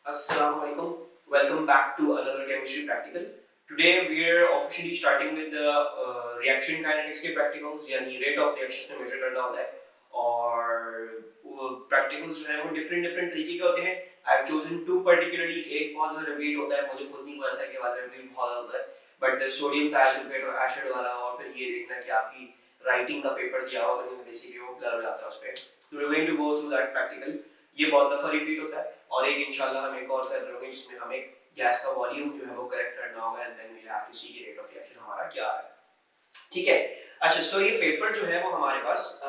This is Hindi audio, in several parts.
Assalamualaikum. Welcome back to another chemistry practical. Today we are officially starting with the reaction kinetics के practicals यानी rate of reactions में measure करना होता है और practicals जो है वो different तरीके के होते हैं. I've chosen two particularly. एक बहुत ज़्यादा repeat होता है, मुझे खुद नहीं पता था कि वाला repeat बहुत होता है, but the sodium thiazolfate और acid वाला और फिर ये देखना कि आपकी writing का paper दिया हुआ तो basically वो blur हो जाता है उस पे. So we're going to go through that practical. ये बहुत दफ़ा रिपीट होता है और एक इंशाल्लाह हम एक और कर रहे होंगे जिसमें हमें गैस का वॉल्यूम जो है वो करेक्ट करना होगा and then we have to see की रेट ऑफ रिएक्शन हमारा क्या है. ठीक है. अच्छा, सो ये पेपर जो है वो हमारे पास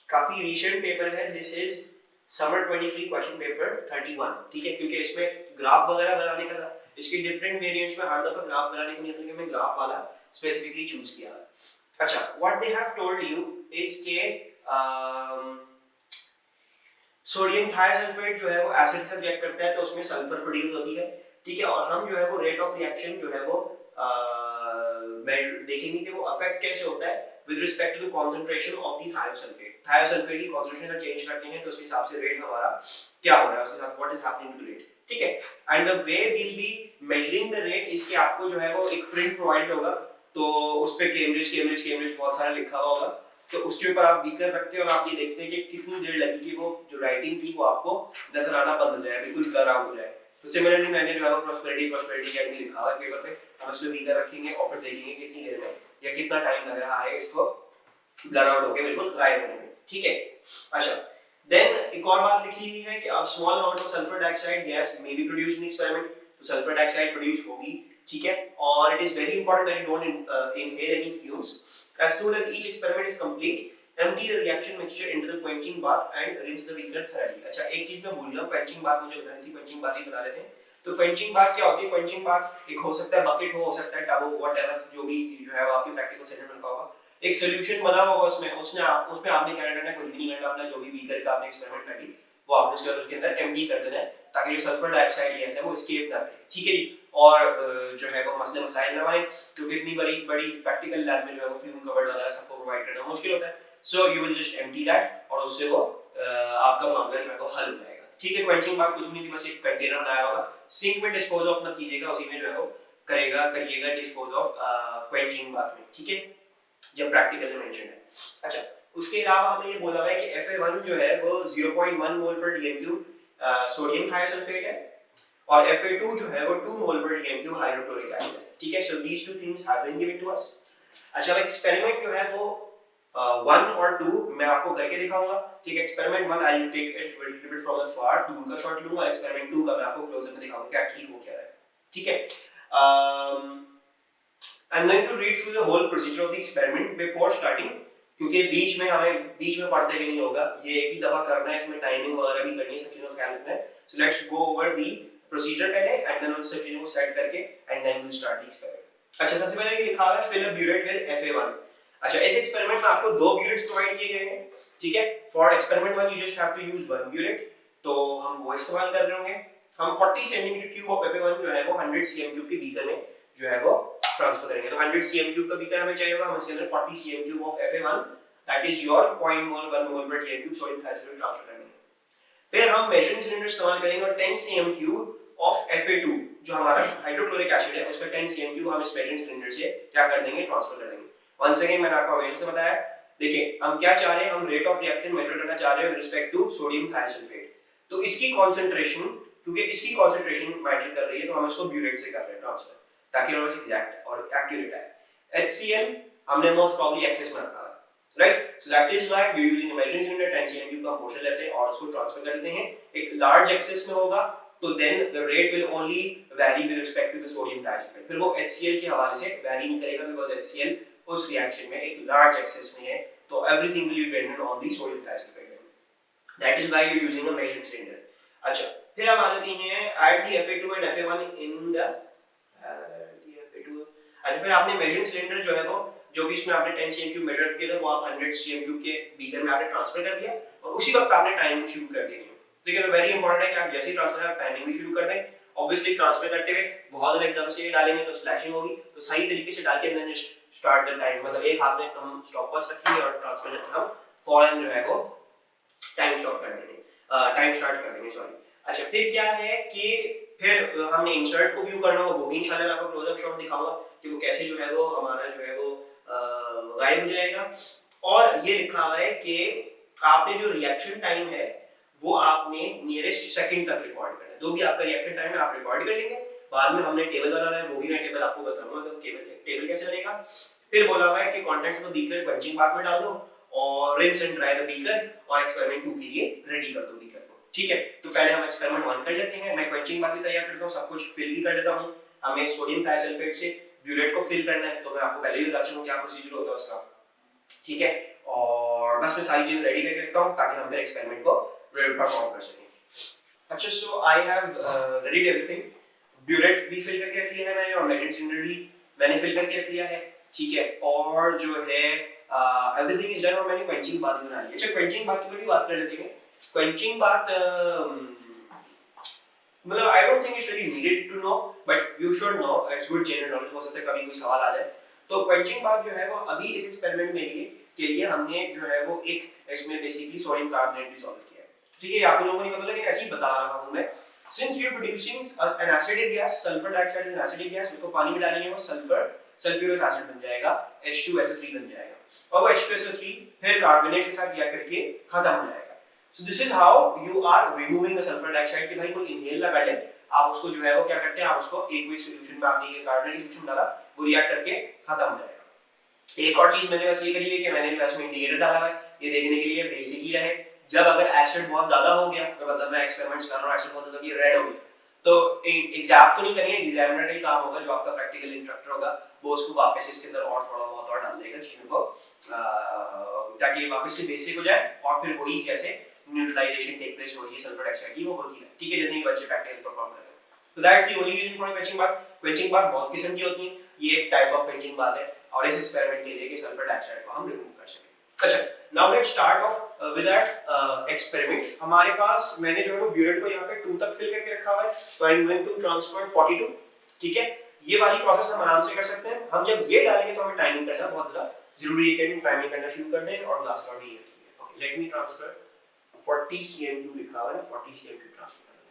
काफी रीसेंट पेपर है. This is summer 23 question paper 31. ठीक है, क्योंकि इसमें ग्राफ वगैरह बनाने का था. इसके डिफरेंट वेरिएंट्स में हर दफा ग्राफ बनाने के लिए मैंने ग्राफ वाला स्पेसिफिकली चूज किया. अच्छा, what they have told you is के सोडियम थायोसल्फेट जो है वो एसिड से रिएक्ट करता है तो उसमें सल्फर प्रोड्यूस होती है. ठीक है, और हम जो है वो रेट ऑफ रिएक्शन जो है वो देखेंगे कि वो अफेक्ट कैसे होता है with respect to the concentration of the thiosulphate. Thiosulphate की कंसंट्रेशन अगर चेंज करते हैं तो उसके हिसाब से रेट हमारा क्या हो रहा है, उसके साथ what is happening to rate. ठीक है, and the way will be measuring the rate इसके आपको जो है वो एक प्रिंट प्रोवाइड होगा तो उस पे कैम्ब्रिज बहुत सारा लिखा हुआ होगा. तो उसके ऊपर आप बीकर रखते हैं और आप ये देखते हैं कि कितनी देर लगी कि वो जो राइटिंग थी वो आपको नजर आना बंद हो जाए, बिल्कुल ब्लर आउट हो जाए. तो सिमिलरली मैंने जो है प्रॉस्पेरिटी कैटेगरी लिखा हुआ है पेपर पे. हम इसमें बीकर रखेंगे और फिर देखेंगे कितनी देर में या कितना टाइम लग रहा है इसको ब्लर आउट होके बिल्कुल गायब होने में. ठीक है. अच्छा, देन एक और बात लिखी हुई है कि अब small amount of sulphur dioxide gas may be produced in experiment. तो सल्फर डाइऑक्साइड प्रोड्यूस होगी. ठीक है, और it is very important that you don't inhale any fumes. As soon as each experiment is complete, empty the reaction mixture into the quenching bath and rinse the beaker thoroughly. अच्छा, एक चीज मैं भूल गया, quenching bath मुझे बतानी थी. quenching bath ही बता लेते हैं. तो quenching bath क्या होती है? quenching bath एक हो सकता है बकेट हो सकता है टब हो, whatever जो भी जो है वो आपके प्रैक्टिकल सेंटर में रखा होगा. एक सॉल्यूशन बना होगा उसमें उसमें आपने क्या करना है, कुछ भी नहीं करना. अपना जो भी बीकर का आपने एक्सपेरिमेंट कर ली वो आपने उसके अंदर एम्प्टी कर देना है ताकि जो सल्फर डाइऑक्साइड गैस है वो एस्केप ना करे. ठीक है जी. और जो है वो मसले मसाइल ना आए क्योंकि इतनी बड़ी प्रैक्टिकल लैब में जो है वो फ्यूम कवर्ड वगैरह सबको प्रोवाइड करना मुश्किल होता है. So you will just empty that और उससे वो आपका मामला जो है वो हल हो जाएगा. ठीक है, क्वेंचिंग बात कुछ नहीं थी, बस एक कंटेनर बनाया होगा. सिंक में डिस्पोज ऑफ मत कीजिएगा, उसी में जो है वो करिएगा डिस्पोज ऑफ क्वेंचिंग बात में. ठीक है, जब प्रैक्टिकल में मेंशन है. अच्छा, उसके अलावा हमें ये बोला हुआ है कि Fa1 जो है वो 0.1 मोल पर dm³ सोडियम थायोसल्फेट है और Fa2 जो है वो 2 मोल पर dm³ हाइड्रोक्लोरिक एसिड है. ठीक है, so these two things have been given to us. अच्छा, अब एक्सपेरिमेंट जो है वो 1 और 2 मैं आपको करके दिखाऊंगा. ठीक है, experiment 1 I will take it little bit from the far, 2 का शॉट लूंगा और एक्सपेरिमेंट 2 का मैं आपको क्लोजर में दिखाऊंगा कि एक्चुअली हो क्या रहा है. ठीक है, I'm going to read through the whole procedure of the experiment before starting क्योंकि बीच में पढ़ते भी नहीं होगा, ये एक ही दफा करना है. इसमें टाइमिंग वगैरह भी करनी है, सब चीजों का ख्याल रखना है. So let's go over the procedure पहले एंड देन उन सब चीजों को सेट करके and then will start the experiment. अच्छा, सबसे पहले ये लिखा हुआ है fill a burette with Fa1. अच्छा, इस एक्सपेरिमेंट में आपको दो ब्यूरेट्स प्रोवाइड किए गए हैं. ठीक है, for experiment 1 you just have to use one burette, तो हम वो इस्तेमाल कर रहे होंगे. हम 40 सेंटीमीटर क्यूब ऑफ Fa1 जो है वो 100 cm³ के बीकर में जो है वो ट्रांसफर करेंगे. तो 100 cm³ का बीकर हमें चाहिए होगा, हम इसके अंदर 40 cm³ of Fa1 that is your 0.1 मोल पर dm³ सोडियम थायोसल्फेट ट्रांसफर करेंगे. फिर हम मेजरिंग सिलेंडर इस्तेमाल करेंगे और 10 cm³ ऑफ Fa2 जो हमारा हाइड्रोक्लोरिक एसिड है उसका 10 cm³ हम इस मेजरिंग सिलेंडर से क्या कर देंगे, ट्रांसफर कर देंगे. वंस अगेन मैंने आपको हमेशा से बताया, देखिए हम क्या चाह रहे हैं, हम रेट ऑफ रिएक्शन मेजर करना चाह रहे हैं with respect to sodium thiosulphate. तो इसकी कंसंट्रेशन, क्योंकि इसकी कंसंट्रेशन मैटर कर रही है तो हम इसको ब्यूरेट से कर रहे हैं ट्रांसफर ताकि हमारे पास एग्जैक्ट और एक्यूरेट आए. HCl हमने मोस्ट प्रोबब्ली एक्सेस में रखा है, right. So that is why we are using measuring cylinder. 10 cm³ का पोर्शन लेते हैं और उसको ट्रांसफर कर देते हैं. एक लार्ज एक्सेस में होगा तो then the rate will only vary with respect to the sodium thiosulphate. फिर वो HCl के हवाले से वेरी नहीं करेगा बिकॉज़ HCl उस रिएक्शन में एक लार्ज एक्सेस में है तो everything will be dependent on the sodium thiosulphate. That is why we are using a measuring cylinder. अच्छा, फिर हम आ जाते हैं add the Fa2 and Fa1 in the Fa2. अच्छा, फिर आपने मेजरिंग सिलेंडर जो है वो जो भी इसमें आपने 10 cm³ मेजर किया था वो आप 100 cm³ के बीकर में आपने ट्रांसफर कर दिया और उसी वक्त आपने टाइमिंग शुरू कर दी. देखिए तो वेरी इंपॉर्टेंट है कि आप जैसे ही ट्रांसफर आप टाइमिंग भी शुरू कर दें. ऑब्वियसली ट्रांसफर करते हुए बहुत ज्यादा एकदम से डालेंगे तो स्लैशिंग होगी, तो सही तरीके से डाल के देन स्टार्ट द टाइम, मतलब एक हाथ में हम स्टॉप वॉच रखेंगे और ट्रांसफर करके हम फौरन जो है वो टाइम स्टॉप कर देंगे, टाइम स्टार्ट कर देंगे. सॉरी. अच्छा फिर क्या है कि फिर हमने इंसर्ट को व्यू करना होगा, वो भी इंशाल्लाह मैं आपको क्लोजअप शॉट दिखाऊंगा कि वो कैसे जो है वो हमारा जो है वो गायब हो जाएगा। और ये लिखा हुआ है कि आपने जो रिएक्शन टाइम है वो आपने नियरेस्ट सेकंड तक रिकॉर्ड करना है। जो भी आपका रिएक्शन टाइम है आप रिकॉर्ड कर लेंगे। बाद में हमने टेबल बनाना है, वो भी मैं टेबल आपको बताऊंगा कि टेबल कैसे बनेगा। फिर बोला हुआ है कि कंटेंट्स को बीकर पंचिंग बाग में डाल दो और rinse and dry the beaker और एक्सपेरिमेंट 2 के लिए रेडी कर दो बीकर को। ठीक है, तो पहले हम एक्सपेरिमेंट 1 कर लेते हैं। मैं क्वेंचिंग बाग भी तैयार करता हूं, सब कुछ फिल भी कर लेता हूं। हमें सोडियम थायोसल्फेट से ब्यूरेट को फिल करना है, तो मैं आपको पहले ही बता चुका हूं क्या प्रोसीजर होता है उसका। ठीक है, और बस मैं सारी चीजें रेडी करके रखता हूं ताकि हम फिर एक्सपेरिमेंट को परफॉर्म कर सकें। अच्छा, so I have ready everything. Burette भी फिल करके रख लिया है मैंने और मेजरिंग सिलेंडर भी मैंने फिल करके रख लिया है। ठीक है, और जो है एवरीथिंग इज डन और मैंने क्वेंचिंग बात बना ली है। अच्छा, क्वेंचिंग बात की भी बात कर लेते हैं। क्वेंचिंग बात मतलब I don't think it's really needed to know, but you should know, it's good general knowledge. हो सकता है कभी कोई सवाल आ जाए। तो क्वेंचिंग बात जो है वो अभी इस एक्सपेरिमेंट में के लिए हमने जो है वो एक इसमें बेसिकली सोडियम कार्बोनेट डिसॉल्व किया है। ठीक है, आप लोगों को नहीं पता लेकिन ऐसे ही बता रहा हूं मैं। Since we are producing an acidic gas, sulfur dioxide is an acidic gas, उसको पानी में डालेंगे वो सल्फ्यूरस एसिड बन जाएगा, H2SO3 बन जाएगा। और वो H2SO3 फिर कार्बोनेट के साथ रिएक्ट करके खत्म हो जाएगा। So this is how you are removing the sulfur dioxide। कि भाई कोई इनहेल ना कर ले, आप उसको जो है वो क्या करते हैं, आप उसको एक्वियस सॉल्यूशन में आपने ये कार्बोनेट सॉल्यूशन डाला, वो रिएक्ट करके खत्म हो जाएगा। एक और चीज मैंने वैसे ये करी है कि मैंने जो इसमें इंडिकेटर डाला है, ये देखने के लिए बेसिक ही रहे। जब अगर एसिड बहुत ज्यादा हो गया, तो मतलब मैं एक्सपेरिमेंट्स कर रहा हूं, एसिड बहुत ज्यादा रेड हो गया, तो एग्जाम तो नहीं करेंगे, एग्जामिनर का ही काम होगा, जो आपका प्रैक्टिकल इंस्ट्रक्टर होगा वो उसको वापस इसके अंदर और थोड़ा बहुत और डाल देगा चीजों को, ताकि वापस से बेसिक हो जाए और फिर वही कैसे न्यूट्रलाइजेशन टेक प्लेस हो रही है सल्फर डाइऑक्साइड की, वो होती है। ठीक है, जितने बच्चे प्रैक्टिकल परफॉर्म कर रहे हैं। तो that's the only reason for quenching बात। क्वेंचिंग बात बहुत किस्म की होती है, ये एक टाइप ऑफ क्वेंचिंग बात है और इस एक्सपेरिमेंट के लिए कि सल्फर डाइऑक्साइड को हम रिमूव कर सकें। अच्छा, now let's start of with that experiment. हमारे पास मैंने जो है वो ब्यूरेट को यहाँ पे 2 तक फिल करके रखा हुआ है, तो I am going to transfer 42। ठीक है, ये वाली प्रोसेस हम आराम से कर सकते हैं। हम जब ये डालेंगे तो हमें टाइमिंग करना बहुत ज्यादा जरूरी है कि टाइमिंग करना शुरू कर दें और ग्लास का भी ये रखिए। Okay, let me transfer 40 cm³ लिखा हुआ है, 40 cm³ ट्रांसफर कर दें।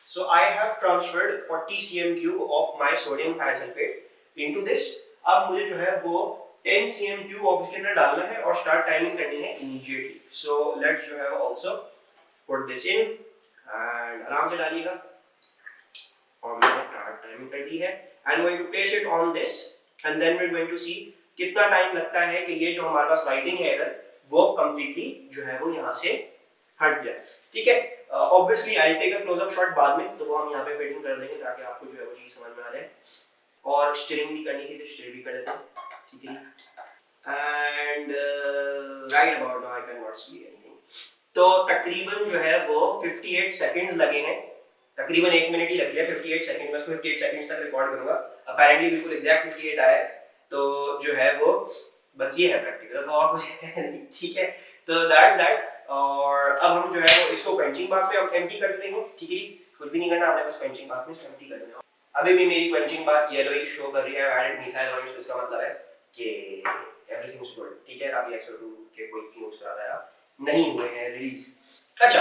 So I have transferred 40 cm³ of my sodium thiosulfate into this। अब मुझे जो है वो 10 cm³ ऑफ इसके अंदर डालना है और स्टार्ट टाइमिंग करनी है इमीडिएटली। सो लेट्स जो है also put this in and आराम से डालिएगा और मैंने स्टार्ट टाइमिंग कर दी है and going to place it on this and then we are going to see कितना टाइम लगता है कि ये जो हमारे पास लाइटिंग है इधर वो कंप्लीटली जो है वो यहाँ से हट जाए। ठीक है, obviously I take a close up shot बाद में, तो वो हम यहाँ पे फिटिंग कर देंगे ताकि आपको जो है वो चीज समझ में आ जाए। और स्टीयरिंग भी करनी थी तो स्टीयर भी कर देते हैं। ठीक है, and right about now I can not see anything. तो तकरीबन जो है वो 58 सेकंड्स लगे हैं, तकरीबन 1 मिनट ही लग गया 58 सेकंड में। उसको 58 सेकंड्स तक रिकॉर्ड करूंगा। अपेरेंटली बिल्कुल एग्जैक्ट 58 आया है, तो जो है वो बस ये है प्रैक्टिकल और कुछ नहीं। ठीक है, तो दैट्स दैट। और अब हम जो है वो इसको क्वेंचिंग बाग में एम्प्टी कर देते हैं। ठीक है, कुछ भी नहीं करना आपने, बस क्वेंचिंग बाग में इसको एम्प्टी कर देना। अभी भी मेरी क्वेंचिंग बाग येलोइश शो कर रही है, एडेड मिथाइल ऑयल, इसका मतलब है कि एवरीथिंग इज गुड। ठीक है, अभी एक्सो2 के कोई फ्यूम्स वगैरह नहीं हुए हैं रिलीज। अच्छा,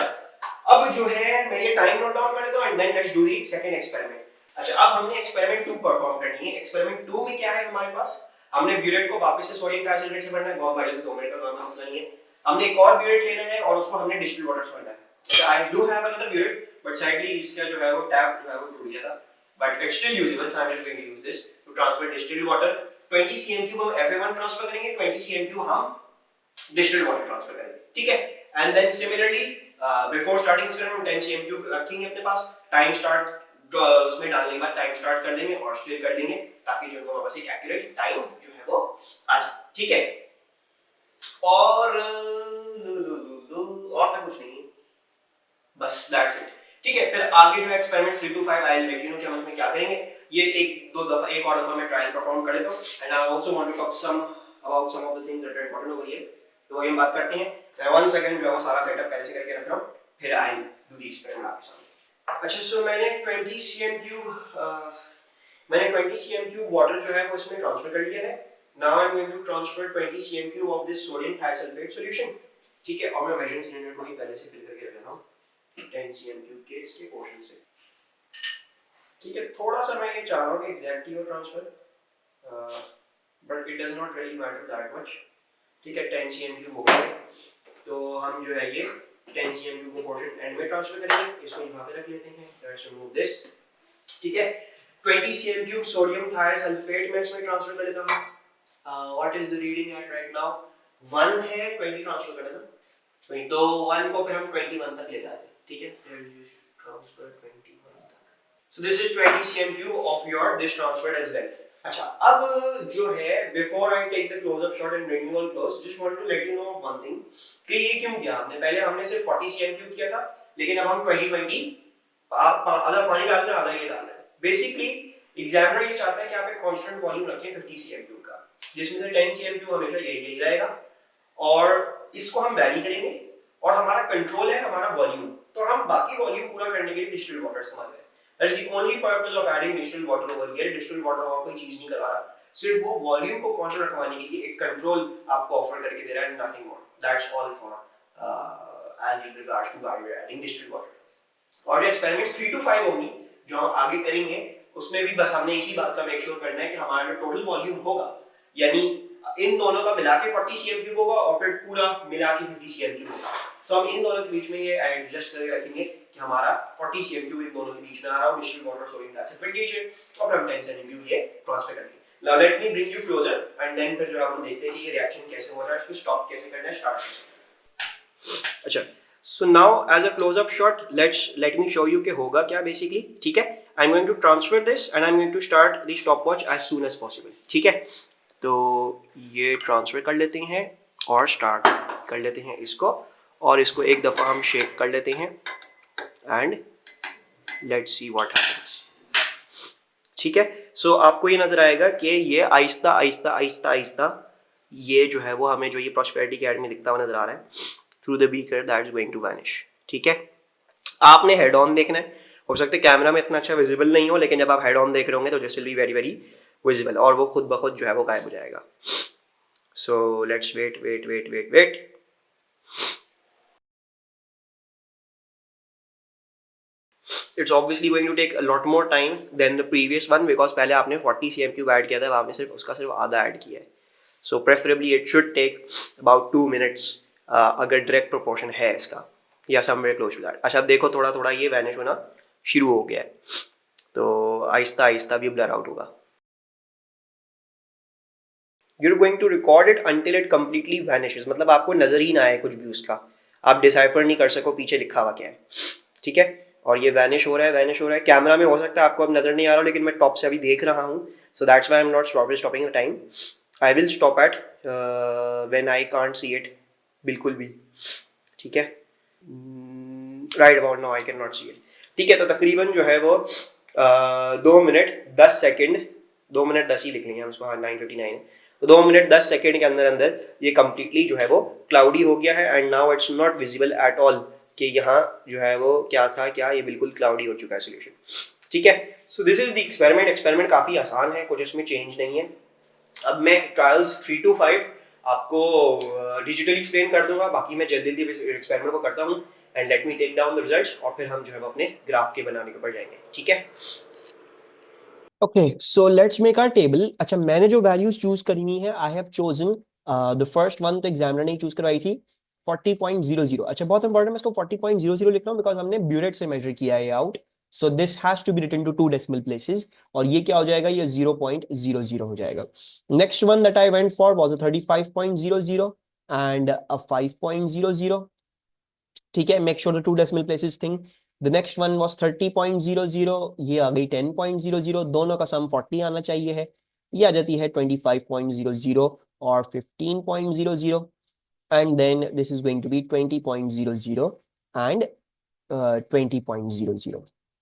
अब जो है मैं ये टाइम नोट डाउन कर लेता हूं and then let's do the second experiment. अच्छा, अब हमने एक्सपेरिमेंट 2 परफॉर्म करनी है। एक्सपेरिमेंट 2 में क्या है हमारे पास, हमने ब्यूरेट को वापस से सोडियम थायोसल्फेट से भरना है, बहुत बड़ी 2 मिनट का नॉर्मल मसला नहीं है। हमने एक और ब्यूरेट लेना है और उसको हमने डिस्टिल्ड वाटर से भरना है। अच्छा, I do have another burette but sidely इसका जो है वो टैप जो है वो टूट गया था, but it's still usable, so I am just going to use this to transfer distilled water. 20 cm³ हम Fa1 ट्रांसफर करेंगे, 20 cm³ हम डिस्टिल्ड वाटर ट्रांसफर करेंगे। ठीक है, and then similarly before starting experiment 10 cm³ रखेंगे अपने पास। टाइम स्टार्ट उसमें डालने के बाद टाइम स्टार्ट कर देंगे और स्टिर कर देंगे ताकि जो हमारे पास एक एक्यूरेट टाइम जो है वो आ जाए। ठीक है, और तो कुछ नहीं, बस दैट्स इट। ठीक है, फिर आगे जो experiment 3 to 5 I let you know कि हम इसमें क्या करेंगे। ये एक और दफा मैं ट्रायल परफॉर्म कर लेता हूं and I also want to talk some about some of the things that are important over here. तो वही हम बात करते हैं। मैं 1 सेकंड जो है वो सारा सेटअप पहले से करके रख रहा हूं, फिर आई डू द एक्सपेरिमेंट आपके सामने। अच्छा, सो मैंने 20 cm³ वाटर जो है वो इसमें ट्रांसफर कर लिया है। Now I am going to transfer 20 cm³ of this sodium thiosulphate solution. ठीक है, और मैं मेजरिंग सिलेंडर को भी पहले से फिल करके रख लेता हूँ 10 cm क्यूब के इसके पोर्शन से। ठीक है, थोड़ा सा मैं ये चाह रहा हूँ कि एग्जैक्टली हो transfer, but it does not really matter that much. ठीक है, 10 cm क्यूब हो गया, तो हम जो है ये 10 cm क्यूब को पोर्शन एंड में ट्रांसफर करेंगे, इसको यहाँ पे रख लेते हैं, लेट्स रिमूव दिस। ठीक है, 20 cm क्यूब सोडियम थायोसल्फेट में इसमें ट्रांसफर कर लेता हूँ। What is the reading at right now? 1 है, 20 ट्रांसफर कर देना, तो 1 को फिर हम 21 तक ले जाते हैं। ठीक है, ट्रांसफर 21 तक। So this is 20 cm cube of your this transferred as well. अच्छा, अब जो है before I take the close up shot and bring you all close, just want to let you know one thing कि ये क्यों किया आपने? पहले हमने सिर्फ 40 cm cube किया था, लेकिन अब हम 20 आधा पानी डाल रहे हैं, आधा ये डाल रहे हैं। बेसिकली एग्जामिनर ये चाहता है कि आप एक कांस्टेंट वॉल्यूम रखें 50 cm cube का, जिसमें से 10 cm cube हमेशा यही रहेगा, और इसको हम वैरी करेंगे, और हमारा कंट्रोल है हमारा वॉल्यूम, तो हम बाकी वॉल्यूम पूरा करने के लिए डिस्टिल्ड वाटर इस्तेमाल करें। That's the only purpose of adding distilled water over here. Distilled water और कोई चीज नहीं करवा रहा, सिर्फ वो वॉल्यूम को कांस्टेंट रखवाने के लिए एक कंट्रोल आपको ऑफर करके दे रहा है, nothing more. That's all for as with regards to why we're adding distilled water. और ये एक्सपेरिमेंट्स 3 to 5 होंगी जो हम आगे करेंगे, उसमें भी बस हमने इसी बात का मेक श्योर करना है कि हमारा जो टोटल वॉल्यूम होगा, यानी इन दोनों का मिला के 40 cm क्यूब होगा और फिर पूरा मिला के 50 cm क्यूब होगा। सो हम इन दोनों के बीच में ये एडजस्ट करके रखेंगे कि हमारा 40 cm क्यूब इन दोनों के बीच में आ रहा है, डिस्टिल्ड वाटर सोडियम थायोसल्फेट और हम 10 cm क्यूब ये ट्रांसफर करेंगे। Now let me bring you closer and then फिर जो हम देखते हैं कि ये रिएक्शन कैसे हो रहा है, इसको स्टॉप कैसे करना है, स्टार्ट कैसे। अच्छा, so now as a close up shot let me show you कि होगा क्या बेसिकली। ठीक है, I am going to transfer this and I am going to start the stopwatch as soon as possible. ठीक है, तो ये ट्रांसफर कर लेते हैं और स्टार्ट कर लेते हैं इसको, और इसको एक दफ़ा हम शेक कर लेते हैं and let's see what happens. ठीक है, सो आपको ये नज़र आएगा कि ये आहिस्ता आहिस्ता आहिस्ता आहिस्ता ये जो है वो हमें जो ये प्रॉस्पेरिटी कैड में दिखता हुआ नज़र आ रहा है through the beaker that is going to vanish. ठीक है, आपने हेड ऑन देखना है, हो सकता है कैमरा में इतना अच्छा विजिबल नहीं हो, लेकिन जब आप हेड ऑन देख रहे होंगे तो this will be very very visible, और वो खुद ब खुद जो है वो गायब हो जाएगा। So let's wait wait wait wait wait. It's obviously going to take a lot more time than the previous one because पहले आपने 40 cm क्यूब ऐड किया था, आपने सिर्फ उसका सिर्फ आधा ऐड किया है। So preferably it should take about 2 minutes अगर direct proportion है इसका, या somewhere close to that। अच्छा, अब देखो थोड़ा थोड़ा ये वैनिश होना शुरू हो गया है, तो आहिस्ता आहिस्ता भी ब्लर आउट होगा। You're going to record it until it completely vanishes, मतलब आपको नजर ही ना आए कुछ भी उसका, आप डिसाइफर नहीं कर सको पीछे लिखा हुआ क्या है। ठीक है, और ये वैनिश हो रहा है, वैनिश हो रहा है। कैमरा में हो सकता है आपको अब नजर नहीं आ रहा, लेकिन मैं टॉप से अभी देख रहा हूँ, so that's why I am not stopping the time. I will stop at when I can't see it बिल्कुल भी। ठीक है, right about now I can not see it. ठीक है, तो तकरीबन जो है वो 2 मिनट 10 सेकेंड, 2 मिनट 10 ही लिख लेंगे हम उसको, हाँ 9:59 है, तो 2 मिनट 10 सेकेंड के अंदर अंदर ये कम्प्लीटली जो है वो क्लाउडी हो गया है and now it's not visible at all कि यहाँ जो है वो क्या था क्या, ये बिल्कुल क्लाउडी हो चुका है सॉल्यूशन। ठीक है, so this is the experiment. Experiment काफ़ी आसान है, कुछ इसमें चेंज नहीं है। अब मैं ट्रायल्स 3 to 5 आपको डिजिटली एक्सप्लेन कर दूंगा, बाकी मैं जल्दी जल्दी एक्सपेरिमेंट को करता हूँ and let me take down the results, और फिर हम जो है वो अपने ग्राफ के बनाने के ऊपर जाएंगे। ठीक है, okay, so let's make our table. अच्छा, मैंने जो वैल्यूज चूज करनी है, I have chosen the first one, तो एग्जामिनर ने चूज करवाई थी 40.00। अच्छा, बहुत इंपॉर्टेंट, मैं इसको 40.00 लिख रहा हूँ बिकॉज हमने ब्यूरेट से मेजर किया है out, so this has to be written to 2 decimal places, और ये क्या हो जाएगा, ये 0.00 हो जाएगा। Next one that I went for was a 35.00 and a 5.00। ठीक है, make sure the 2 decimal places thing. The next one was 30.00, ये आ गई 10.00, दोनों का सम 40 आना चाहिए है, ये आ जाती है 25.00 और 15.00, and then this is going to be 20.00 and 20.00।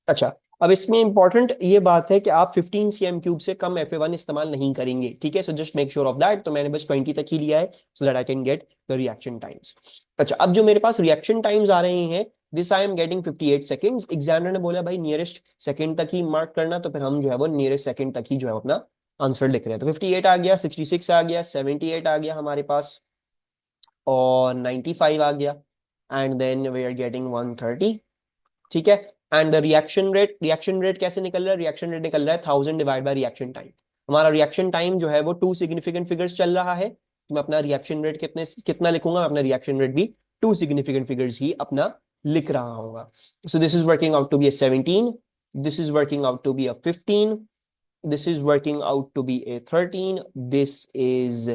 अच्छा, अब इसमें इंपॉर्टेंट ये बात है कि आप 15 cm क्यूब से कम FA1 इस्तेमाल नहीं करेंगे। ठीक है, so just make sure of that. तो मैंने बस 20 तक ही लिया है so that I can get the reaction times. अच्छा, अब जो मेरे पास रिएक्शन टाइम्स आ रहे हैं, this I am getting 58 seconds. Examiner ने बोला भाई नियरेस्ट सेकेंड तक ही मार्क करना, तो फिर हम जो है वो नियरेस्ट सेकेंड तक ही जो है अपना आंसर लिख रहे हैं। तो 58 आ गया, 66 आ गया, 78 आ गया हमारे पास, और 95 आ गया, and then we are getting 130, ठीक है। एंड द रिएक्शन रेट कैसे निकल रहा है? रिएक्शन रेट निकल रहा है 1000 डिवाइड बाय रिएक्शन टाइम। हमारा रिएक्शन टाइम जो है वो टू सिग्निफिकेंट फिगर्स चल रहा है, तो मैं अपना रिएक्शन रेट कितना लिखूंगा? अपना रिएक्शन रेट भी टू सिग्निफिकेंट फिगर्स ही अपना लिख रहा हूँ। So this is working out to be a 17, this is working out to be a 15, this is working out to be a 13, this is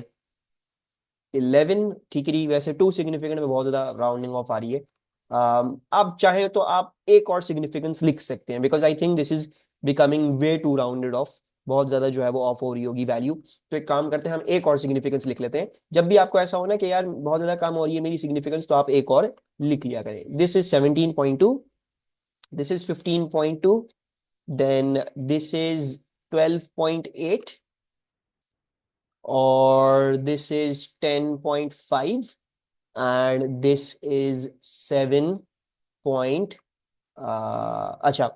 11, ठीक है। वैसे टू सिग्निफिकेंट में बहुत ज्यादा राउंडिंग ऑफ आ रही है। आप चाहे तो आप एक और सिग्निफिकेंस लिख सकते हैं, because I think this is becoming way too rounded off, बहुत ज्यादा जो है वो ऑफ हो रही होगी वैल्यू। तो एक काम करते हैं, हम एक और सिग्निफिकेंस लिख लेते हैं। जब भी आपको ऐसा हो ना कि यार बहुत ज्यादा कम हो रही है मेरी सिग्निफिकेंस, तो आप एक और लिख लिया करें। This is 17.2, this is 15.2, then this is 12.8, और this is 10.5, and this is 7 point, अच्छा,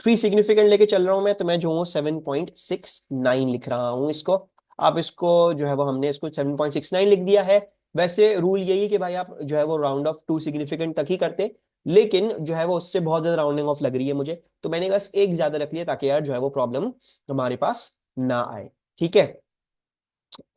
थ्री सिग्निफिकेंट लेके चल रहा हूं मैं, तो मैं जो हूँ 7.69 लिख रहा हूँ इसको। आप इसको जो है वो, हमने इसको 7.69 लिख दिया है। वैसे रूल यही है कि भाई आप जो है वो राउंड ऑफ टू सिग्निफिकेंट तक ही करते, लेकिन जो है वो उससे बहुत ज्यादा राउंडिंग ऑफ लग रही है मुझे, तो मैंने बस एक ज्यादा रख लिया ताकि यार जो है वो प्रॉब्लम हमारे पास ना आए, ठीक है।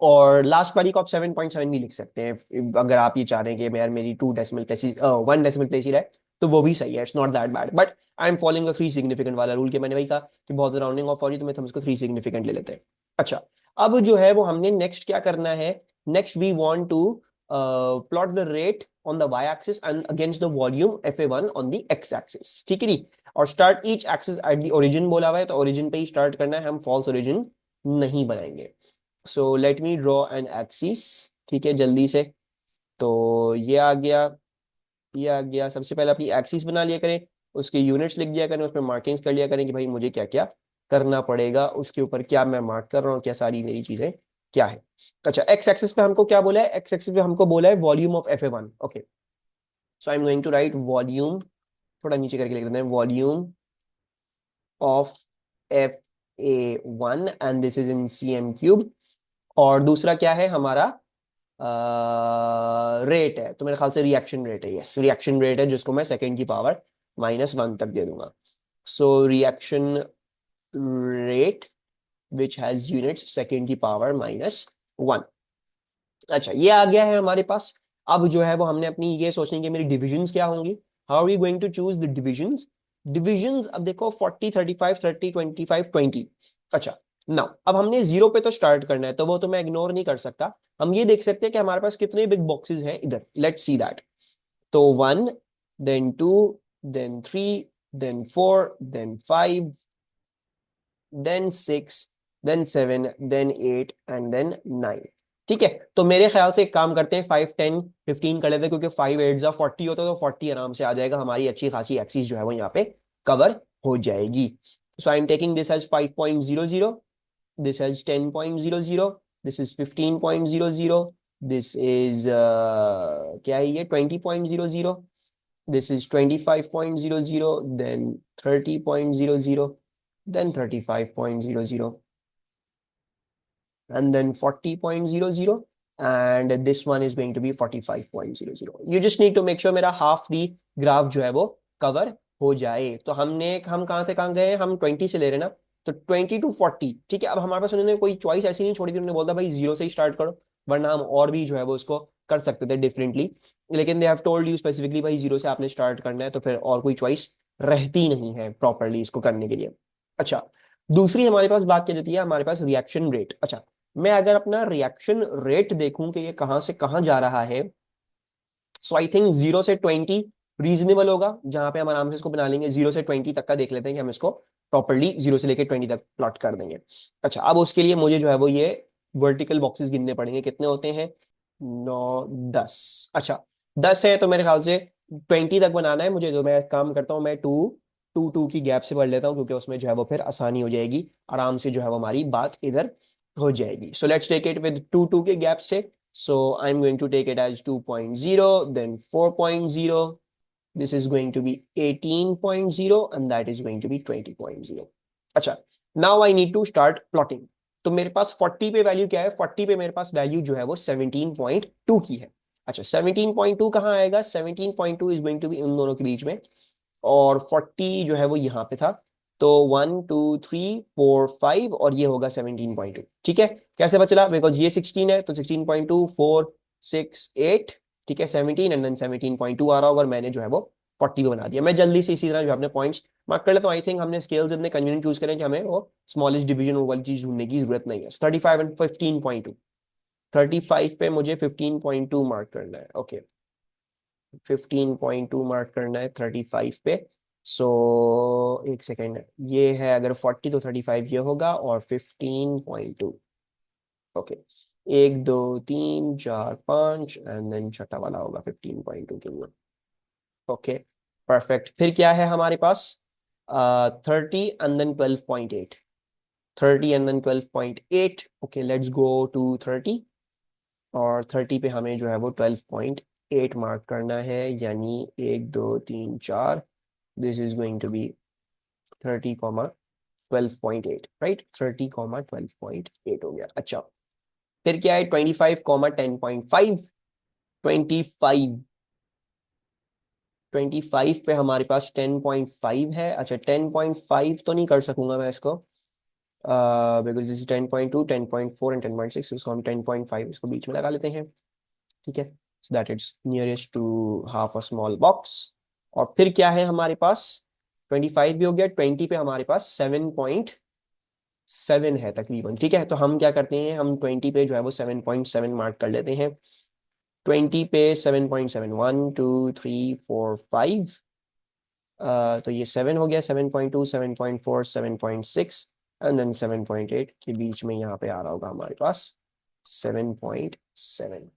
और लास्ट वाली को आप 7.7 भी लिख सकते हैं, अगर आप ये चाह रहे हैं कि यार मेरी 2 डेसिमल प्लेस, 1 डेसिमल प्लेस ही रहे, तो वो भी सही है, it's not that bad. But I am following the three significant वाला रूल, कि मैंने वही कहा कि बहुत राउंडिंग ऑफ हो रही, तो मैं हम इसको थ्री सिग्निफिकेंट ले लेते हैं। अच्छा, अब जो है वो हमने नेक्स्ट क्या करना है? Next we want to plot the rate on the y axis and against the volume fa1 on the x axis, ठीक है नी। और start each axis at the origin बोला हुआ है, तो ओरिजिन पे ही स्टार्ट करना है, हम फॉल्स ओरिजिन नहीं बनाएंगे। सो let me draw an axis, ठीक है, जल्दी से। तो ये आ गया, ये आ गया। सबसे पहले अपनी एक्सिस बना लिया करें, उसके यूनिट्स लिख दिया करें, उसमें मार्किंग्स कर लिया करें कि भाई मुझे क्या क्या करना पड़ेगा, उसके ऊपर क्या मैं मार्क कर रहा हूँ, क्या सारी मेरी चीजें क्या है। अच्छा, एक्स एक्सिस पे हमको क्या बोला है? एक्स एक्सिस पे हमको बोला है volume of fa1, okay. So I am going to write volume, थोड़ा नीचे करके लिख देते हैं, volume of fa1, and this is in cm cube. और दूसरा क्या है हमारा? रेट है, तो मेरे ख्याल से रिएक्शन रेट है, यस रिएक्शन रेट है, जिसको मैं सेकेंड की पावर -1 तक दे दूंगा। So reaction rate which has units second की पावर -1। अच्छा, ये आ गया है हमारे पास। अब जो है वो हमने अपनी ये सोचनी कि मेरी डिविजन्स क्या होंगी। How are we going to choose the divisions? Divisions अब देखो 40, 35, 30, 25, 20। अच्छा, नाउ अब हमने जीरो पे तो स्टार्ट करना है, तो वो तो मैं इग्नोर नहीं कर सकता। हम ये देख सकते हैं कि हमारे पास कितने बिग बॉक्सेस हैं इधर, लेट्स सी दैट। तो 1, then 2, then 3, then 4, then 5, then 6, then 7, then 8 and then 9, ठीक है। तो मेरे ख्याल से एक काम करते हैं, 5, 10, 15 कर लेते हैं, क्योंकि 5 8 जा 40 होता है, तो 40 आराम से आ जाएगा, हमारी अच्छी खासी एक्सिस जो है वो यहाँ पे कवर हो जाएगी। So I am taking this as 5.00, this as 10.00, this is 15.00, this is क्या है ये 20.00, this is 25.00, then 30.00, then 35.00, and then 40.00, and this one is going to be 45.00. You just need to make sure मेरा half the graph जो है वो cover हो जाए। तो हम कहाँ से कहाँ गए हैं? हम 20 से ले रहे हैं ना, तो 20 to 40, ठीक है। अब हमारे पास उन्होंने कोई चॉइस ऐसी नहीं छोड़ी थी, उन्होंने बोला भाई जीरो से ही स्टार्ट करो, वरना हम और भी जो है वो उसको कर सकते थे डिफरेंटली, लेकिन they have told you specifically भाई जीरो से आपने स्टार्ट करना है, तो फिर और कोई चॉइस रहती नहीं है प्रॉपरली इसको करने के लिए। अच्छा, दूसरी हमारे पास बात क्या जाती है? हमारे पास रिएक्शन रेट। अच्छा, मैं अगर अपना रिएक्शन रेट देखूं कि ये कहां से कहां जा रहा है, सो आई थिंक 0 से 20 रीजनेबल होगा, जहां पे हम आराम से इसको बना लेंगे। 0 से 20 तक का देख लेते हैं कि हम इसको प्रॉपरली 0 से लेकर 20 तक प्लॉट कर देंगे। अच्छा, अब उसके लिए मुझे जो है वो ये वर्टिकल बॉक्सेस गिनने पड़ेंगे, कितने होते हैं? 9, 10। अच्छा, 10 है, तो मेरे ख्याल से 20 तक बनाना है मुझे। जो मैं काम करता हूँ, मैं टू की गैप से पढ़ लेता हूँ, क्योंकि उसमें जो है वो फिर आसानी हो जाएगी, आराम से जो है वो हमारी बात इधर हो जाएगी। So let's take it with two के गैप से। So I'm going to take it as 2.0, then 4.0. This is going to be 18.0, and that is going to be 20.0. अच्छा, now I need to start plotting. तो मेरे पास 40 पे वैल्यू क्या है, 40 पे मेरे पास वैल्यू जो है वो 17.2 की है। अच्छा 17.2 कहाँ आएगा, 17.2 इज गोइंग टू बी उन दोनों के बीच में, और 40 जो है वो यहाँ पे था, तो 1 2 3 4 5 और ये होगा 17.2। ठीक है, कैसे पता चला, बिकॉज ये 16 है तो 16.2 4 6 8, ठीक है 17 एंड देन 17.2 आ रहा होगा, और मैंने जो है वो 40 पे बना दिया। मैं जल्दी से इसी तरह जो अपने पॉइंट्स मार्क कर लेता हूँ। आई थिंक हमने स्केल्स इतने कन्वीनियंट चूज करें कि हमें वो स्मॉलेस्ट डिवीजन वाली चीज ढूंढने की जरूरत नहीं है। 35 एंड 15.2, 35 पे मुझे 15.2 मार्क करना है। ओके 15.2 मार्क करना है 35 पे। सो एक सेकेंड, ये है अगर 40 तो 35 ये होगा, और 15.2। ओके 1 2 3 4 5 एंड देन छठा वाला होगा 15.2 के लिए। Okay perfect. फिर क्या है हमारे पास, 30 and then 12.8, 30 and then 12.8। Okay let's go to 30, और 30 पे हमें जो है वो 12.8 मार्क करना है, यानी 1 2 3 4, this is going to be 30, 12.8, right, 30, 12.8 हो गया। अच्छा फिर क्या है, 25, 10.5, 25, 25 पे हमारे पास 10.5 है। अच्छा 10.5 तो नहीं कर सकूंगा मैं इसको, बिकॉज दिस इज 10.2, 10.4 एंड 10.6, इसको हम 10.5 इसको बीच में लगा लेते हैं। ठीक है, so that is nearest to half a small box. और फिर क्या है हमारे पास, 25 भी हो गया, 20 पे हमारे पास 7.7 है तकरीबन। ठीक है, तो हम क्या करते हैं, हम 20 पे जो है वो 7.7 मार्क कर लेते हैं। 20 पे 7.7, 1 2 3 4 5, तो ये 7 हो गया, 7.2, 7.4, 7.6 एंड देन 7.8 के बीच में यहाँ पे आ रहा होगा हमारे पास 7.7।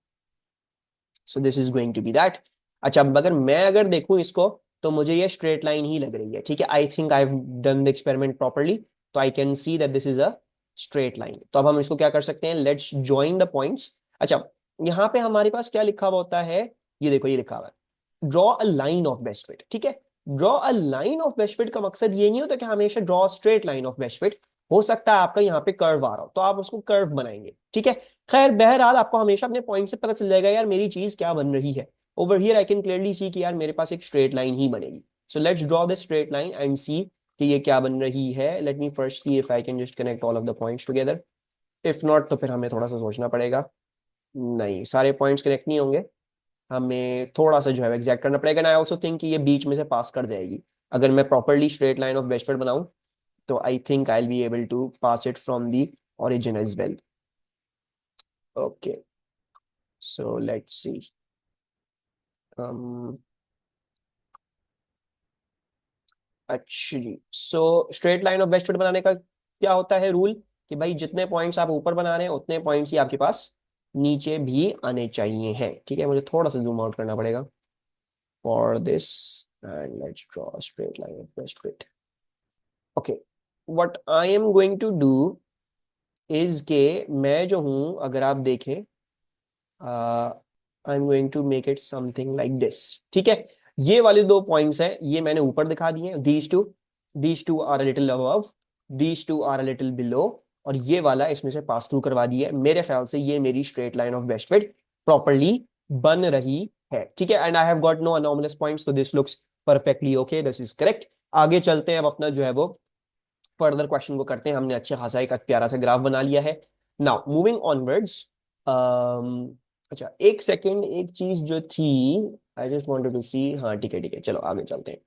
So this is going to be that. अच्छा अब अगर मैं अगर देखूं इसको, तो मुझे ये स्ट्रेट लाइन ही लग रही है। ठीक है, I think I have done the experiment properly, तो I can see that this is a straight line. तो अब हम इसको क्या कर सकते हैं, लेट्स ज्वाइन द पॉइंट्स। अच्छा यहाँ पे हमारे पास क्या लिखा हुआ होता है, ये देखो ये लिखा हुआ है, draw a line of best fit. ठीक है, draw a line of best fit का मकसद ये नहीं होता कि हमेशा draw straight line of best fit, हो सकता है आपका यहाँ पे कर्व आ रहा हो तो आप उसको कर्व बनाएंगे। ठीक है, खैर बहरहाल आपको हमेशा अपने पॉइंट से पता चल जाएगा यार मेरी चीज क्या बन रही है। Over here I can clearly see कि यार मेरे पास एक स्ट्रेट लाइन ही बनेगी। So let's draw this straight line and see कि ये क्या बन रही है। Let me first see if I can just connect all of the points together. If not तो फिर हमें थोड़ा सा सोचना पड़ेगा, नहीं सारे पॉइंट्स कनेक्ट नहीं होंगे, हमें थोड़ा सा जो है एग्जैक्ट करना पड़ेगा। एंड आई ऑल्सो थिंक कि ये बीच में से पास कर जाएगी अगर मैं properly straight line of best fit बनाऊं, तो I think I will be able to pass it from the origin as well. Okay, so let's see. Um, actually, so straight line of best fit बनाने का क्या होता है रूल, कि भाई जितने पॉइंट्स आप ऊपर बना रहे हैं उतने पॉइंट्स ही आपके पास नीचे भी आने चाहिए हैं। ठीक है, मुझे थोड़ा सा जूम आउट करना पड़ेगा for this, and let's draw straight line of best fit. Okay what I am going to do is के मैं जो हूं अगर आप देखें, I am going to make it something like this. ठीक है, ये वाले दो पॉइंट्स हैं, ये मैंने ऊपर दिखा दिए हैं, these two are a little above, these two are a little below, और ये वाला इसमें से पास थ्रू करवा दिया है। मेरे ख्याल से ये मेरी straight line of best fit properly बन रही है। ठीक है, and I have got no anomalous points, तो this looks perfectly okay, this is correct. आगे चलते हैं, अब अपना जो है वो फर्दर क्वेश्चन को करते हैं। हमने अच्छा खासा एक प्यारा सा ग्राफ बना लिया है। नाउ मूविंग ऑनवर्ड्स, अच्छा एक सेकेंड, एक चीज जो थी, आई जस्ट वांटेड टू सी, हाँ ठीक है चलो आगे चलते हैं।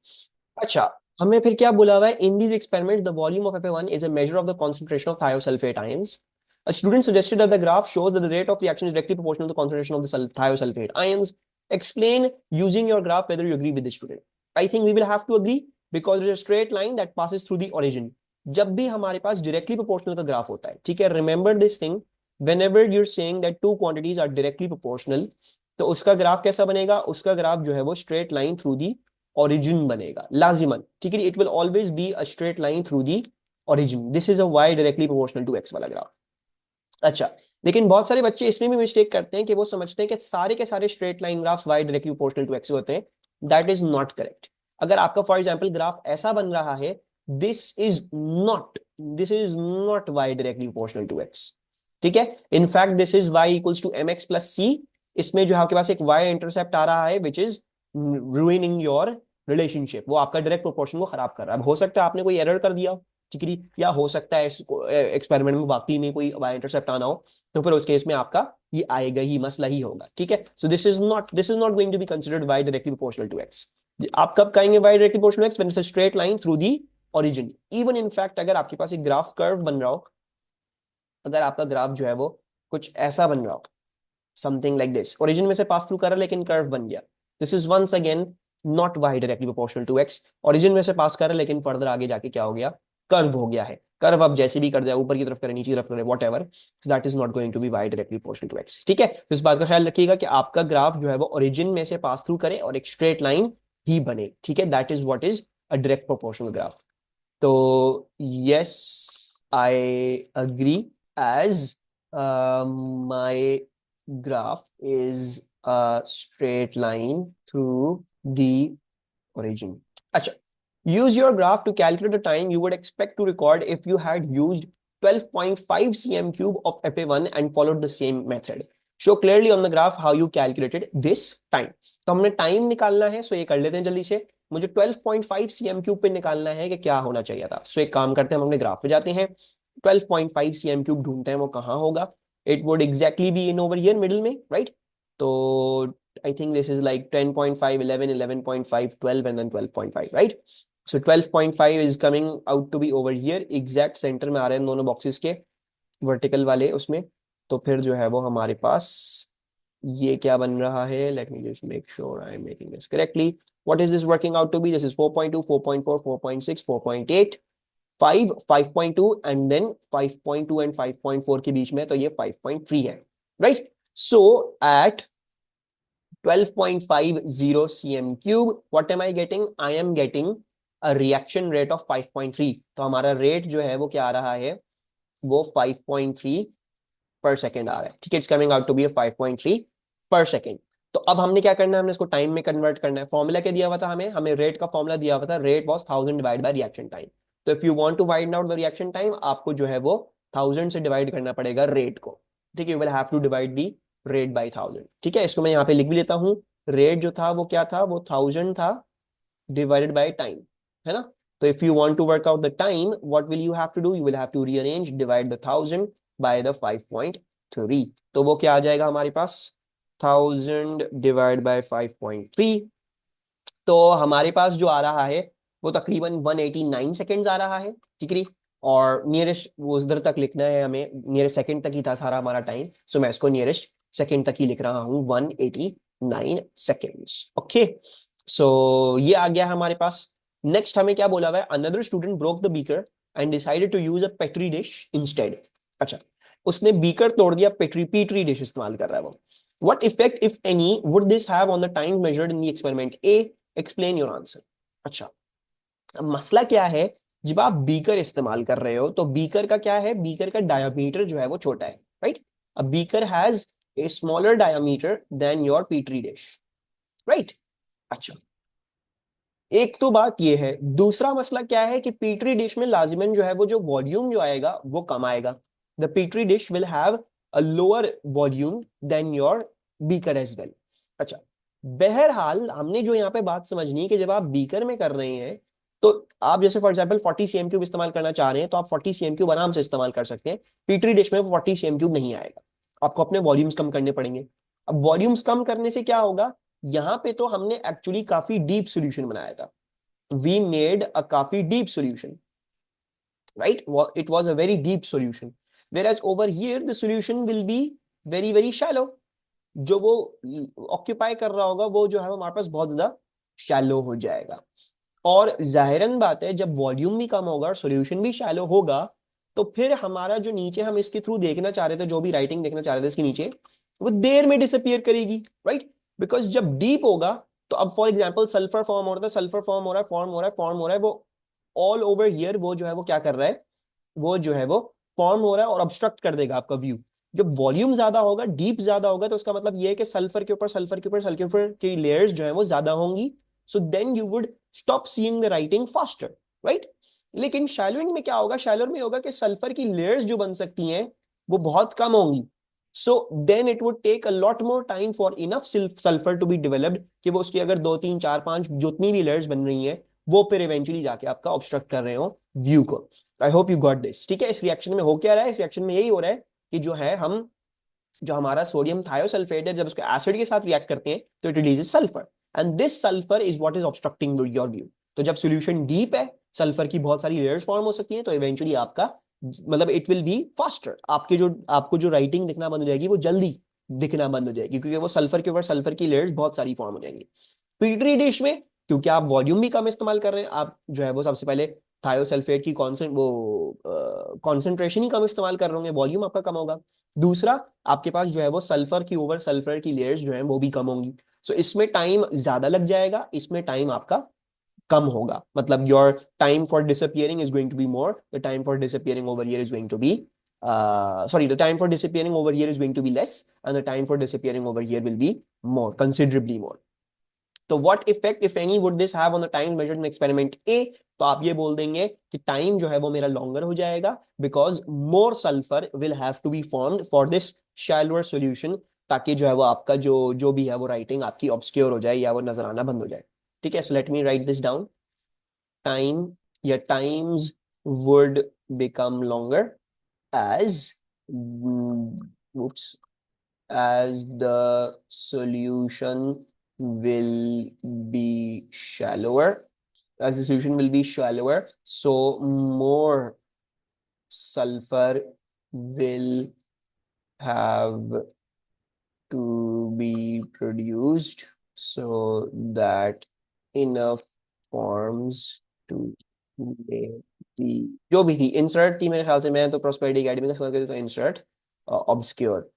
अच्छा हमें फिर क्या बोला हुआ है, in these experiments the volume of Fa1 is a measure of the concentration of thiosulfate ions. A student suggested that the graph shows that the rate of reaction is directly proportional to the concentration of the thiosulfate ions. Explain using your graph whether you agree with this student. I think we will have to agree because there is a straight line that passes through the origin. जब भी हमारे पास डायरेक्टली प्रोपोर्शनल का ग्राफ होता है, ठीक है, remember this thing, whenever you're saying that two quantities are directly proportional, तो उसका ग्राफ कैसा बनेगा, उसका ग्राफ जो है वो straight line through the origin बनेगा लाजिमन। ठीक है, it will always be a straight line through the origin. This is a y directly proportional to x वाला ग्राफ। अच्छा लेकिन बहुत सारे बच्चे इसमें भी मिस्टेक करते हैं कि वो समझते हैं कि सारे के सारे straight line graph y directly proportional to x होते हैं। That is not correct. अगर आपका फॉर एग्जांपल ग्राफ ऐसा बन रहा है, this is not this is not y directly proportional to x, ठीक है। In fact this is y equals to mx plus c, इसमें जो है आपके पास एक y इंटरसेप्ट आ रहा है which is ruining your relationship, वो आपका डायरेक्ट प्रोपोर्शन को खराब कर रहा है। अब हो सकता है आपने कोई एरर कर दिया, ठीक है, या हो सकता है एक्सपेरिमेंट में वाकई में कोई y इंटरसेप्ट आना हो, तो फिर उस केस में आपका ये आएगा ही, मसला ही होगा, ठीक है। So this is not going to be considered y directly proportional to x। आप कब कहेंगे y directly proportional to x? When it's a straight line through the origin. Even in fact अगर आपके पास एक ग्राफ कर्व बन रहा हो, अगर आपका ग्राफ जो है वो कुछ ऐसा बन रहा हो, समथिंग लाइक दिस, ओरिजिन में से पास थ्रू कर रहा है लेकिन कर्व बन गया, this is once again not y directly proportional to x। Origin में से पास कर रहा है लेकिन फर्दर आगे जाके क्या हो गया, कर्व हो गया है। कर्व अब जैसे भी कर जाए, ऊपर की तरफ करे, नीचे की तरफ करे, whatever, that is not going to be y directly proportional to x, ठीक है। तो इस बात का ख्याल रखिएगा कि आपका ग्राफ जो है वो ओरिजिन में से पास थ्रू करे और एक स्ट्रेट लाइन ही बने, ठीक है। That is what is a direct proportional graph. तो yes, I agree, as my graph is a straight line through the origin. अच्छा, use your graph to calculate the time you would expect to record if you had used 12.5 cm cube of FA1 and followed the same method. Show clearly on the graph how you calculated this time. तो हमने टाइम निकालना है, सो ये कर लेते हैं जल्दी से। मुझे 12.5 cm क्यूब पे निकालना है कि क्या होना चाहिए था। सो एक काम करते हैं, हम अपने ग्राफ पे जाते हैं, 12.5 cm क्यूब ढूंढते हैं वो कहाँ होगा। It would exactly be in over here middle में, राइट। तो I think this is like 10.5, 11, 11.5, 12 and then 12.5, right? So 12.5 is coming out to be over here, exact center में आ रहे हैं दोनों बॉक्सेस के, वर्टिकल वाले उसमें। तो फिर जो है वो हमारे पास ये क्या बन रहा है, let me just make sure I am making this correctly. What is this working out to be? This is 4.2, 4.4, 4.6, 4.8, 5, 5.2 and then 5.2 and 5.4 के बीच में, तो ये 5.3 है, right? So at 12.50 cm cube, what am I getting? I am getting a reaction rate of 5.3। तो हमारा रेट जो है वो क्या आ रहा है, वो 5.3 पर सेकेंड आ रहा है, ठीक है। It's coming out to be 5.3 per second. तो अब हमने क्या करना है, हमने इसको टाइम में कन्वर्ट करना है। फॉर्मूला क्या दिया हुआ था हमें, रेट का फॉर्मूला दिया हुआ था, rate was 1000 divide by reaction time. तो if you want to find out the reaction time, आपको जो है वो 1000 से डिवाइड करना पड़ेगा रेट को, ठीक है। You will have to divide the rate by 1000, ठीक है। इसको मैं यहाँ पे लिख भी लेता हूँ। रेट जो था वो क्या था, वो 1000 था डिवाइडेड बाय टाइम, है ना। तो if you want to work out the time, what will you have to do, you will have to rearrange, divide the 1000 by the 5.3। तो वो क्या आ जाएगा हमारे पास, 1000 डिवाइड बाय 5.3। तो हमारे पास जो आ रहा है वो तकरीबन 189 सेकेंड्स आ रहा है, ठीक है। और नियरेस्ट वो उधर तक लिखना है हमें, नियरेस्ट सेकंड तक ही था सारा हमारा टाइम, सो मैं इसको नियरेस्ट सेकंड तक ही लिख रहा हूँ, 189 सेकेंड्स, ओके। सो ये आ गया हमारे पास। नेक्स्ट हमें क्या बोला हुआ है, another student broke the beaker and decided to use a petri dish instead. अच्छा, उसने बीकर तोड़ दिया, पेट्री डिश इस्तेमाल कर रहा है वो। What effect, if any, would this have on the time measured in the experiment? A, explain your answer. अच्छा, अब मसला क्या है, जब आप बीकर इस्तेमाल कर रहे हो तो बीकर का क्या है, बीकर का डायमीटर जो है वो छोटा है, right. A beaker has a smaller diameter than your petri dish, right. अच्छा, एक तो बात ये है। दूसरा मसला क्या है कि पेट्री डिश में लाजिमन जो है वो जो वॉल्यूम जो आएगा वो कम आएगा। The petri dish will have a lower volume than your beaker as well. अच्छा, बहरहाल हमने जो यहाँ पे बात समझनी है कि जब आप बीकर में कर रहे हैं तो आप जैसे फॉर एग्जांपल 40 cm क्यूब इस्तेमाल करना चाह रहे हैं तो आप 40 cm क्यूब आराम से इस्तेमाल कर सकते हैं। पेट्री डिश में 40 cm क्यूब नहीं आएगा, आपको अपने वॉल्यूम्स कम करने पड़ेंगे। अब वॉल्यूम्स कम करने से क्या होगा, यहाँ पे तो हमने एक्चुअली काफी डीप सोल्यूशन बनाया था। वी मेड अ काफी deep solution, right? It was a very deep solution, whereas over here the solution will be very very shallow। जो वो ऑक्यूपाई कर रहा होगा वो जो है हमारे पास बहुत ज्यादा शैलो हो जाएगा। और जाहिरन बात है, जब वॉल्यूम भी कम होगा और सॉल्यूशन भी शैलो होगा तो फिर हमारा जो नीचे हम इसके थ्रू देखना चाह रहे थे, जो भी राइटिंग देखना चाह रहे थे इसके नीचे, वो देर में डिसअपियर करेगी, राइट। बिकॉज जब डीप होगा तो अब फॉर एग्जाम्पल सल्फर फॉर्म हो रहा था, सल्फर फॉर्म हो रहा है, फॉर्म हो रहा है, फॉर्म हो रहा है, वो ऑल ओवर हियर वो जो है वो क्या कर रहा है, वो जो है वो फॉर्म हो रहा है और ऑब्स्ट्रक्ट कर देगा आपका व्यू। जब वॉल्यूम ज्यादा होगा, डीप ज्यादा होगा, तो उसका मतलब ये है कि सल्फर के ऊपर सल्फर के ऊपर सल्फर की लेयर्स जो है वो ज्यादा होंगी। So then you would stop seeing the writing faster, right. लेकिन शैलोइंग में क्या होगा, शैलोर में होगा कि सल्फर की लेयर्स जो बन सकती हैं वो बहुत कम होंगी. So then it would take a lot more time for enough sulphur to be developed कि वो उसकी अगर 2 3 4 5 जितनी भी लेयर्स बन रही हैं वो फिर इवेंचुअली जाके आपका ऑब्स्ट्रक्ट कर रहे हो व्यू को. I hope you got this. ठीक है, इस रिएक्शन में हो क्या रहा है, इस रिएक्शन में यही हो रहा है कि जो है हम जो हमारा सोडियम थायोसल्फेट है जब उसको एसिड के साथ रिएक्ट करते हैं तो it releases sulphur, and this sulphur is what is obstructing your view. तो जब सॉल्यूशन डीप है, सल्फर की बहुत सारी लेयर्स फॉर्म हो सकती हैं, तो इवेंचुअली आपका मतलब इट विल बी फास्टर, आपके जो आपको जो राइटिंग दिखना बंद हो जाएगी वो जल्दी दिखना बंद हो जाएगी, क्योंकि वो सल्फर के ऊपर सल्फर की लेयर्स बहुत सारी फॉर्म हो जाएंगी. पीटरी डिश में क्योंकि आप वॉल्यूम भी कम इस्तेमाल कर रहे हैं, आप जो है वो सबसे पहले थायोसल्फेट की कॉन्सेंट्रेशन ही कम इस्तेमाल कर रहे होंगे, वॉल्यूम आपका कम होगा. दूसरा, आपके पास जो है वो सल्फर की ओवर सल्फर की लेयर्स जो है वो भी कम होंगी. सो इसमें टाइम ज्यादा लग जाएगा, इसमें टाइम आपका कम होगा. मतलब your time for disappearing is going to be more, the time for disappearing over here is going to be sorry, the time for disappearing over here is going to be less, and the time for disappearing over here will be more, considerably more. तो what effect if any would this have on the time measured in experiment A? तो आप ये बोल देंगे कि टाइम जो है वो मेरा लॉन्गर हो जाएगा, because more sulphur will have to be formed for this shallower solution, ताकि जो है वो आपका जो जो भी है वो राइटिंग आपकी ऑब्सक्योर हो जाए या वो नजर आना बंद हो जाए. ठीक है, so let me write this down. Time या times would become longer as oops, as the solution will be shallower, as the solution will be shallower, so more sulfur will have to be produced so that enough forms to make the जो भी थी इंसर्ट थी मेरे ख्याल से, मैं तो प्रोस्पेरिटी एकेडमी का समझ गया, तो इंसर्ट ऑब्सक्योर,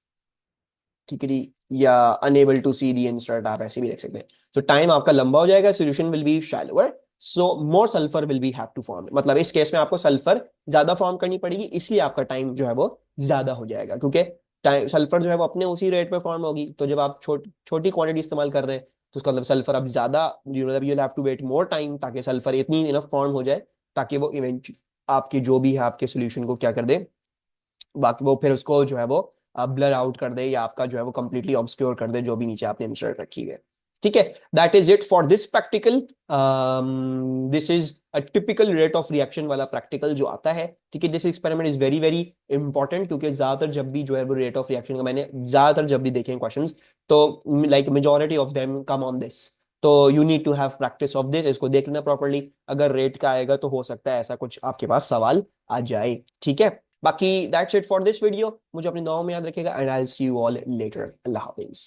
ठीक है जी, या unable to see the insert आप ऐसे भी देख सकते हैं. तो टाइम आपका लंबा हो जाएगा, solution will be shallower, so more sulphur will be have to form. मतलब इस केस में आपको सल्फर ज्यादा फॉर्म करनी पड़ेगी, इसलिए आपका टाइम जो है वो ज्यादा हो जाएगा, क्योंकि टाइम सल्फर जो है वो अपने उसी रेट पे फॉर्म होगी. तो जब आप छोटी क्वांटिटी इस्तेमाल कर रहे हैं तो उसका मतलब सल्फर अब ज्यादा, मतलब you have to wait more time ताकि सल्फर इतनी इनफ फॉर्म हो जाए ताकि वो इवेंचुअली आपके जो भी है आपके सोल्यूशन को क्या कर दे, बाकी वो फिर उसको जो है वो ब्लर आउट कर दे या आपका जो है वो कंप्लीटली ऑब्सक्योर कर दे जो भी नीचे आपने इंसर्ट रखी है. ठीक है, that is it for this practical. This is a typical rate of reaction वाला प्रैक्टिकल जो आता है. ठीक है, this experiment is very very important, क्योंकि ज्यादातर जब भी जो है वो रेट ऑफ रिएक्शन का मैंने ज्यादातर जब भी देखे क्वेश्चंस, तो like majority of them come on this. तो you need to have practice of this, इसको देख लेना प्रॉपर्ली. अगर रेट का आएगा तो हो सकता है ऐसा कुछ आपके पास सवाल आ जाए. ठीक है, बाकी that's it for this video. मुझे अपनी दुआओं में याद रखिएगा, and I will see you all later. अल्लाह हाफिज.